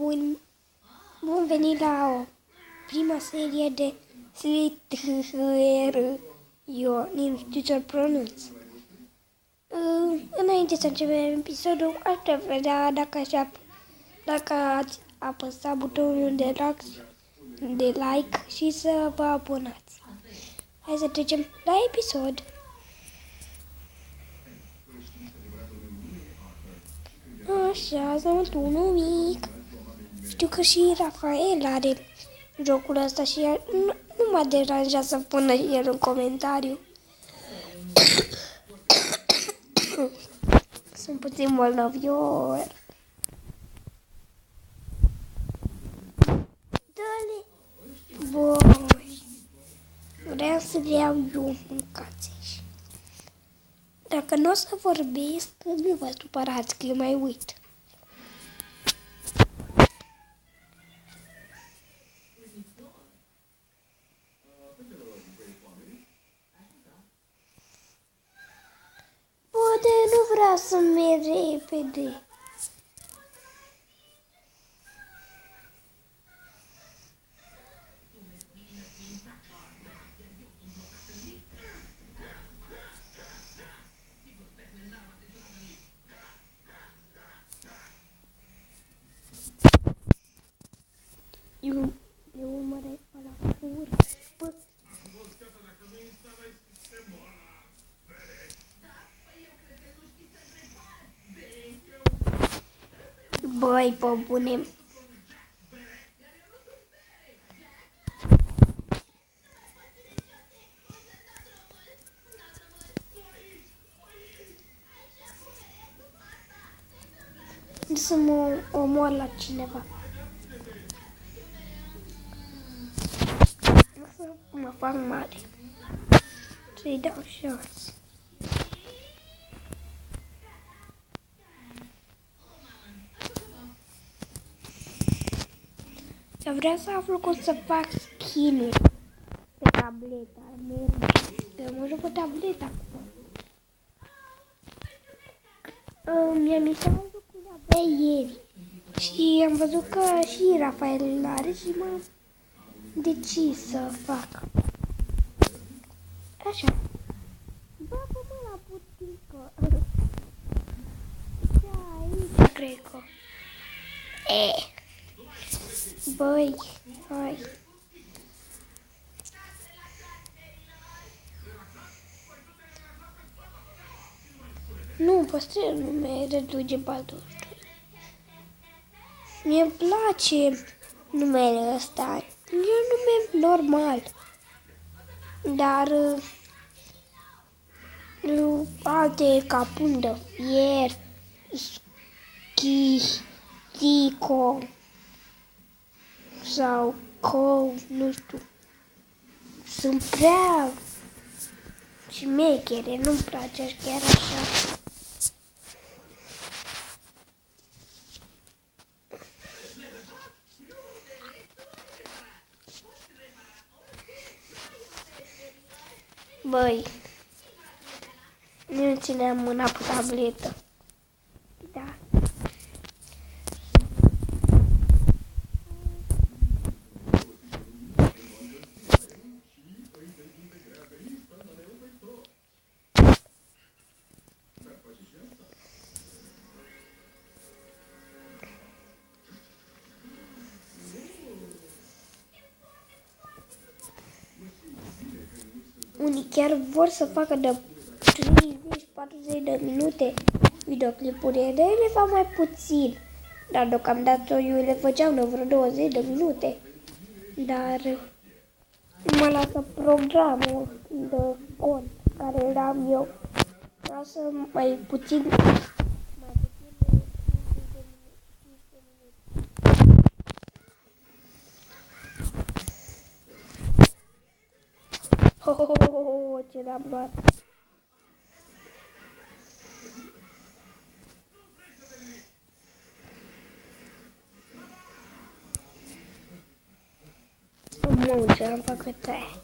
Bun venit la o prima serie de Slither. Eu nu știu să-l pronunț. Înainte să începem episodul, aș vedea dacă ați apăsat butonul de like și să vă abonați. Hai să trecem la episod. Așa, sunt unul mic. Știu că și Rafael are jocul ăsta și nu mă deranja să pună el în comentariu. Sunt puțin bolnavior. Dă-le! Boi! Vreau să le iau eu mâncați-și. Dacă nu o să vorbesc, nu vă supărați că eu mai uit. Poate nu vreau să merg repede. Eu urmăresc pe la curvă. Băi, pe bune. Să mă omor la cineva. Să mă fac mare. Să-i dau șans. Eu vreau să aflu cum să fac skin-uri pe tableta. Eu mă joc pe tableta acum. Mi s-a văzut cum avea ieri. Și am văzut că și Rafael l-are și m-am decis să fac. Așa. Bă, la putică. Da, aici cred că. Băi, hai. Nu, păstrez numele Reduge Baldur. Mie-mi place numele ăsta. E un nume normal. Dar alte ca Pundă, Fier, Tico sau Cou, nu știu. Sunt prea șmechere, nu-mi place chiar așa. Băi, nu țineam mâna pe tabletă. Da. Unii chiar vor să facă de 30-40 de minute videoclipuri, de ele fac mai puțin. Dar deocamdată eu le făceam de vreo 20 de minute. Dar mă lasă programul de cont care eram eu. Lasă mai puțin. Ce l-am luat. Ce am făcut aia.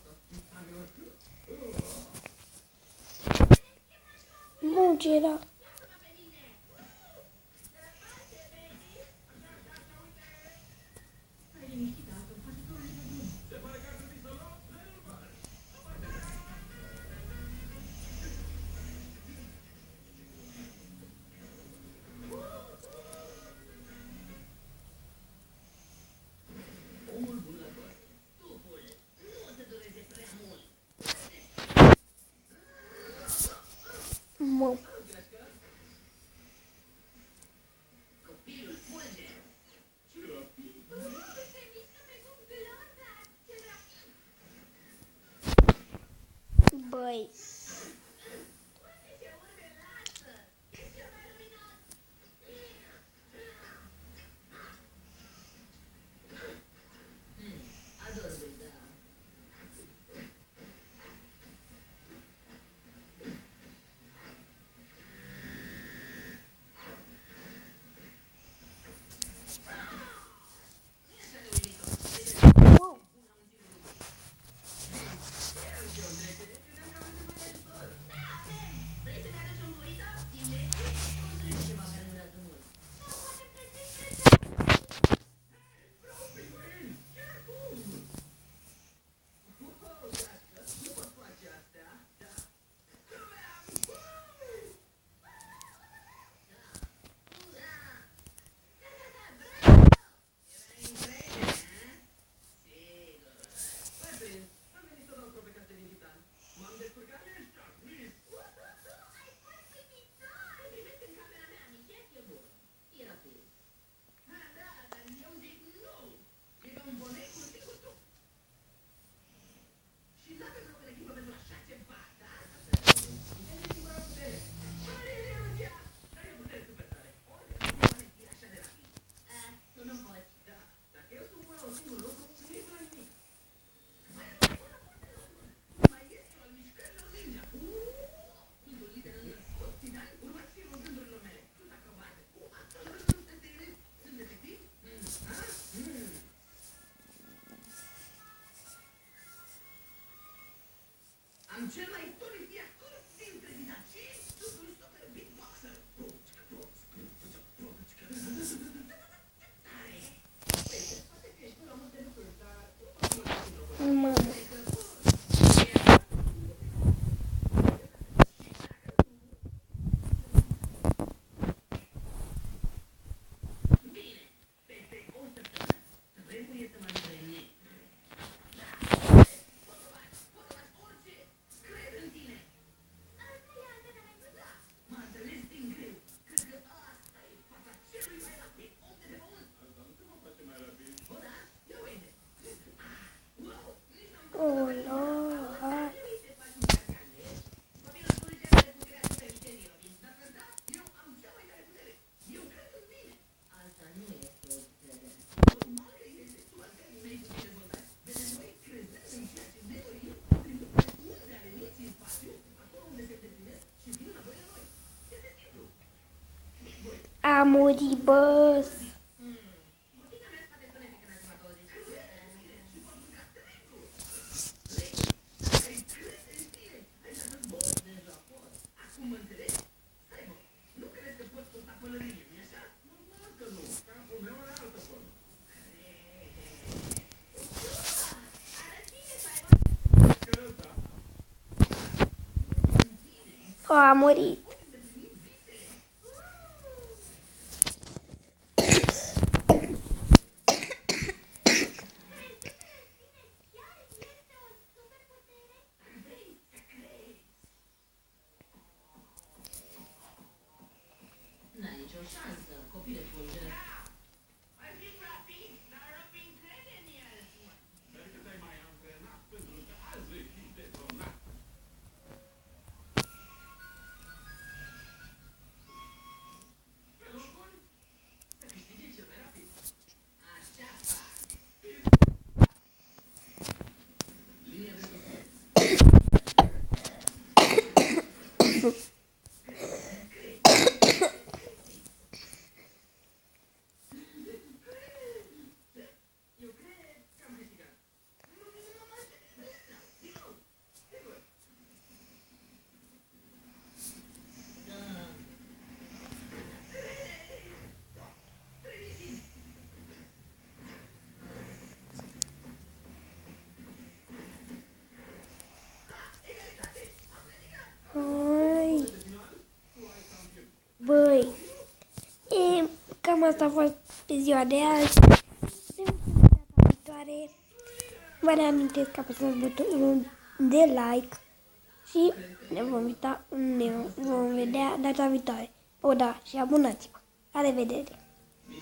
Mamă. Oh, no. A murit, boss. Oh, a murit. N-ai nicio șansă, copile fulger. Hai. Băi, cam asta a fost pe ziua de azi. Ne vedem data viitoare. Vă reamintesc că apăsați butonul de like și ne vom vedea data viitoare. O, da, și abonați-vă. La revedere!